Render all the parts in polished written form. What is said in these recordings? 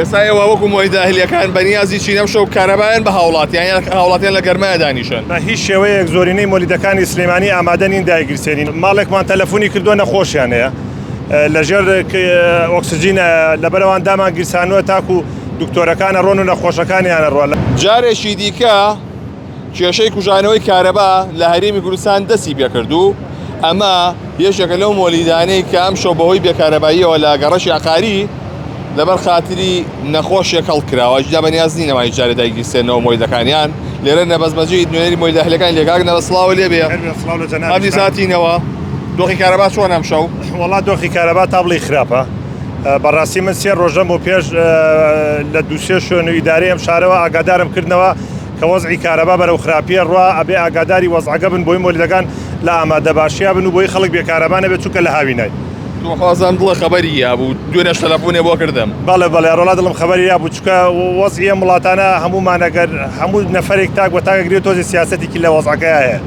ئێستا وەکو مۆی داهلیەکان بەنیازی چینە و شەو کارەبایان بە هاوڵاتیان هاوڵاتیان لە گەرمایە دانیشن بە هیچ شێوەیەک زۆرینەی مۆلیدەکانی سلێمانی ئامادە نین داگیرسێنین. ماڵێکمان تەلەفۆنی کردووە نەخۆشیان هەیە لەژێر ئۆکسجینە لەبەرەوان دامان گیرسانووە تاکو دکتۆرەکانە ڕۆن و نەخۆشەکانیانە ڕۆ. جارێکی دیکە کێشەی کوژانەوەی کارەبا لە هەرێمی کوردستان دەستی پێکردو. ئەمە یەکێکە لەو مۆلیدانەی کە ئەم شەو بەهۆی بێکارەباییەوە لە گەڕەشی عقاری لەبەر خاتری نەخۆشیێک هەڵکراوە جا بەنیاز نینەوەی جارێ دایگیرسێنەوە مۆلیدەکانیان لێرە نەبەزمەجی نوێنەری مۆلی داهلیەکان لێکاک نەبەسڵاو لێبێ ئەمدی ساتینەوە دۆخی کارەبا چۆن ئەم شەو؟ وەڵات دۆخی کارەبا تابڵی خراپە. بەڕاستی من سێ ڕۆژەم و پێش لە دووسێ شوێن و ئیدارەی ئەم شارەوە ئاگادارم کردنەوە کە وەزعی کارەبا بەرەو خراپیە ڕوا ئەبێ ئاگاداری وەزعەکە بن بۆی مۆلیدەکان لە ئامادەباشییا بن و بۆی خەڵک بێکارەبانە بێت چووکە لە هاوینای. خوازم دڵە خەبەری یابوو دوێنێش تەلەفۆنێ بۆ کردم. بەڵێ بەڵێ ڕۆڵا دڵم خەبەری یابوو چکە وەزعی ئەم وڵاتانە هەموومانەگەر هەموو نەفەرێک تاک بە تاگەگرێت تۆزی سیاسەتێکی لە وەزعەکەی هەیە.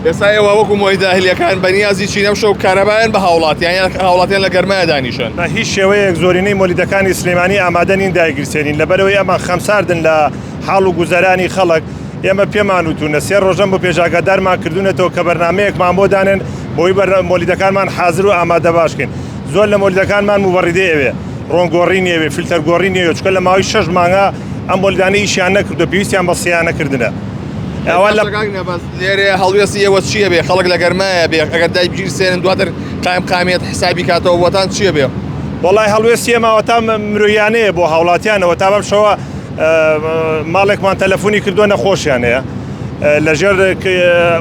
ئێستا وەکو مۆی داهلیەکان بەنیازی چینە و شەو کارەبایان بە هاوڵاتیان لە گەرمایە دانیشن. بە هیچ شێوەیەک زۆرینەی مۆلیدەکانی سلێمانی ئامادە نین داگیرسێنین لەبەرەوەی ئەمە خەمساردن لە حاڵ و گوزەرانی خەڵک. ئێمە پێمان وتونە سێ ڕۆژەم بۆ پێشاگادارمان کردوونەتەوە کە بەرنامەیەکمان بۆ دانێن بۆی مۆلیدەکانمان حازر و ئامادە باشکەین. زۆر لە مۆلیدەکانمان موبەڕیدە ئەوێ ڕۆنگۆڕی نێوێ فیلتەرگۆڕی نێوێ چکە لە ماوەی 6 مانگە ئەم مۆلیدانە ئیشیان نەکردو پێویستیان بە سییانەکردنە. لێرێ هەڵوێستی ئێوە چییە بێ خەڵک لە گەرمایە بێ ئەگەر دای بگیرسێنن دواتر قامێت حسابی کاتەوە وەتان چییە بێ؟ وەڵای هەڵوێستی ئێماوەتا مرۆیانەیە بۆ هاوڵاتیانەوە تا بەم شەوە ماڵێکمان تەلەفۆنی کردووە نەخۆشیان هەیە لەژێر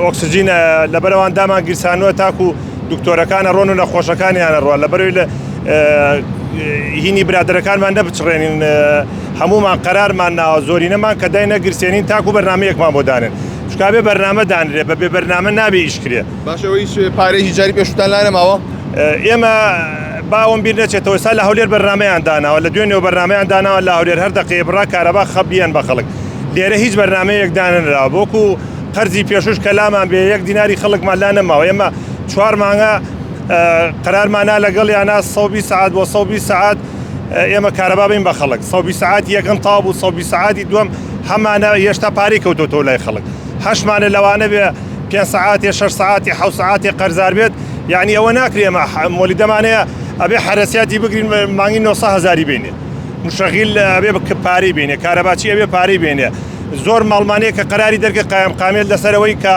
ئۆکسجینە لەبەرەوان دامان گیرسانووە تاکو دکتۆرەکانە ڕۆن و نەخۆشەکانیانە ڕۆ لەبەروی لە هینی برادەرەکانمان نەبچڕێنین هەمومان قەرارمان ناوە زۆرینەمان کە دای نەگرسێنین تاکو بەرنامەیەکمان بۆ دانێن چکابێ بەرنامە دانرێ بەبێ بەرنامە نابێ ئیشکرێ. باشەوە هیچ پارێکی جاری پێشتان لا نەماوە؟ ئێمە باوەم بیر نەچێتەوە سا لە هەولێر بەرنمەیان داناوە لە دوێنێەوە بەرنمەیان داناوە لە هەولێر هەر دەقەیە بڕا کارەبا خەبیان بە خەڵک لێرە هیچ بەرنمەیەک دانراوە بۆکو قەرزی پێشوش کەلامان بێ یەک دیناری خەڵکمان لا نەماوە. ئێمە 4 مانگە قەرارمانە لەگەڵ یانە 120 ساعات بۆ 120 ساعات ئێمە کارەبا بین بە خەڵک 120 ساعات یەکەم تاو بوو 120 ساعتی دووەم هەمانە هێشتا پارەی کەوتۆتەوە لای خەڵک 8مانە لەوانە بێ 5 ساعتی 6 ساعتی 7 ساعتی قەرزار بێت یعنی ئەوە ناکرێ ئەمە مۆلیدەمانەیە ئەبێ حرەسیاتی بگرین مانگی 900,000 بینێ مشەغیل ئەبێ کارەباچی بینێ کارەباچی ئەبێ پارەی بینێ زۆر ماڵمانەیە کە قەراری دەرگە قامێت لەسەرەوەی کە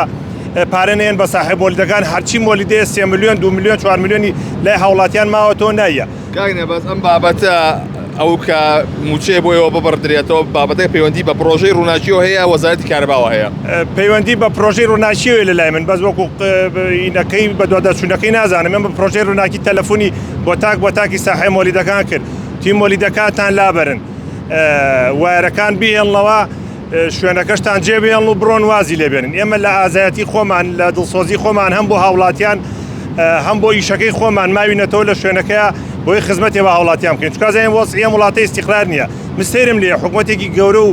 پارەنێن بە ساحب مۆلیدەکان هەرچی مۆلیدەیە 3 میلیۆن 2 میلیۆن 4 میلیۆنی لای هاوڵاتیان ماوەتەوە نایە. کاگنێ بەس ئەم بابەتە ئەو کە موچێ بۆیەوە ببڕدرێتەوە بابەتەی پەیوەندی بە پرۆژەی ڕووناچیەوە هەیە وەزارەتی کارەباوە هەیە پەیوەندی بە پرۆژەی ڕووناچیەوە لە لای من بەس وەکو ئینەکەی بە دووادەچوونەکەی نازانم ئەمە پرۆژەی ڕووناکی تەلەفۆنی بۆ تاکی ساحەی مۆلیدەکان کرد تیم مۆلیدەکانتان لابەرن وایرەکان بهێڵنەوە شوێنەکەشتان جێبێڵ و بڕۆن وازی لێبێنن. ئێمە لە ئازایەتی خۆمان لە دڵسۆزی خۆمان هەم بۆ هاوڵاتیان هەم بۆ ئیشەکەی خۆمان ماوینەتەوە لە شوێنەکەیە بۆی خزمەتی بە هاوڵاتیان بکەین چکازانین وەزعی وڵاتی استیقرار نییە مستێرم لێ حکوومەتێکی گەورە و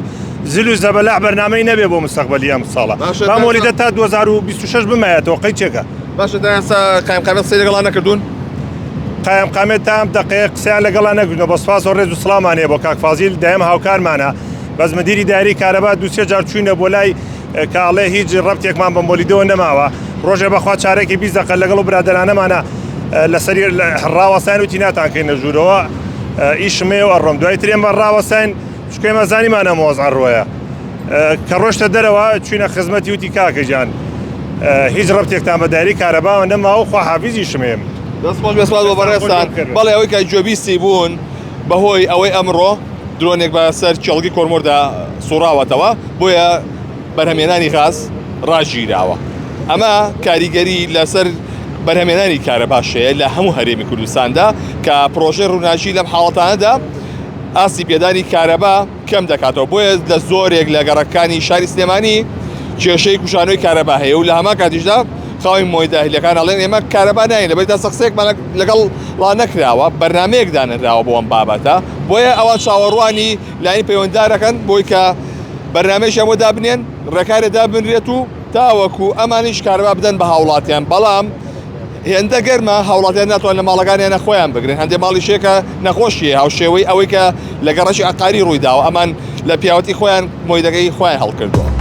زل و زەبەلاح بەرنامەی نەبێ بۆ مستەقبەلی ئەم ساڵە با مۆلیدە تا 2026 بمایەتەوە قەی چێکە. باشە تا ئێستا قایمقامێت قسەی لەگەڵا نەکردوون؟ قایمقامێت تام دقەیە قسەیان لەگەڵا نەکردنەوە بە سوپاس و ڕێز و سڵامانەیە بۆ کاک فازیل دایم هاوکارمانە بەس مدیری دایری کارەبا 2-3 جار چوینە بۆ لای کاڵێ هیچ ڕەبتێکمان بە مۆلیدەوە نەماوە ڕۆژێ بەخوا چارێکی 20 دقە لەگەڵ و برادەرانەمانە لەسەری ڕاوەستان وتی ناتانکەینە ژوورەوە ئیشمێ و ئەڕۆم دوای ترێن بە ڕاوەستین چکەمە زانیمانە مۆزان ڕۆیە کە ڕۆشتە دەرەوە چوینە خزمەتی وتی کاکەجان هیچ ڕەبتێکتان بە دایری کارەباوە نەماوە خوا حافیزی شمێم دەستمۆش بێسوات بۆ بەڕێستان بەڵێ ئەوەی کە گوێبیستی بوون بەهۆی ئەوەی ئەمڕۆ درۆنێک بە سەر چێڵگی کۆرمۆردا سوڕاوەتەوە بۆیە بەرهەمێنانی غاز ڕاژیراوە. ئەمە کاریگەری لەسەر بەرهەمێنانی کارەباشەیە لە هەموو هەرێمی کوردستاندا کە پرۆژەی ڕووناچی لەم حاڵەتانەدا ئاسی پێدانی کارەبا کەم دەکاتەوە بۆیە لە زۆرێک لە گەڕەکانی شاری سلێمانی کێشەی کوشانەوەی کارەبا هەیە و لە هەمان کاتیشدا خاوی مۆی داهلیەکان ئەڵێن ئێمە کارەبا ناین لەبەر تا سەقسەیەکمان لەگەڵ ڵا نەکراوە بەرنامەیەک دانراوە بۆ ئەم بابەتە بۆیە ئەوان چاوەڕوانی لایەنی پەیوەنددارەکەن بۆی کە بەرنامەیەکیان بۆ دابنێن ڕێکارێ دابنرێت و تاوەکو ئەمانیش کارەبا بدەن بە هاوڵاتیان بەڵام هێندە گەرمە هاوڵاتیان ناتوان لە ماڵەکانیان خۆیان بگرن هەندێک ماڵی شێکە نەخۆشیە هاو شێوەی ئەوەی کە لە گەڕەشی ئەقاری ڕوویداوە ئەمان لە پیاوەتی خۆیان مۆیدەکەی خۆیان هەڵکردووە.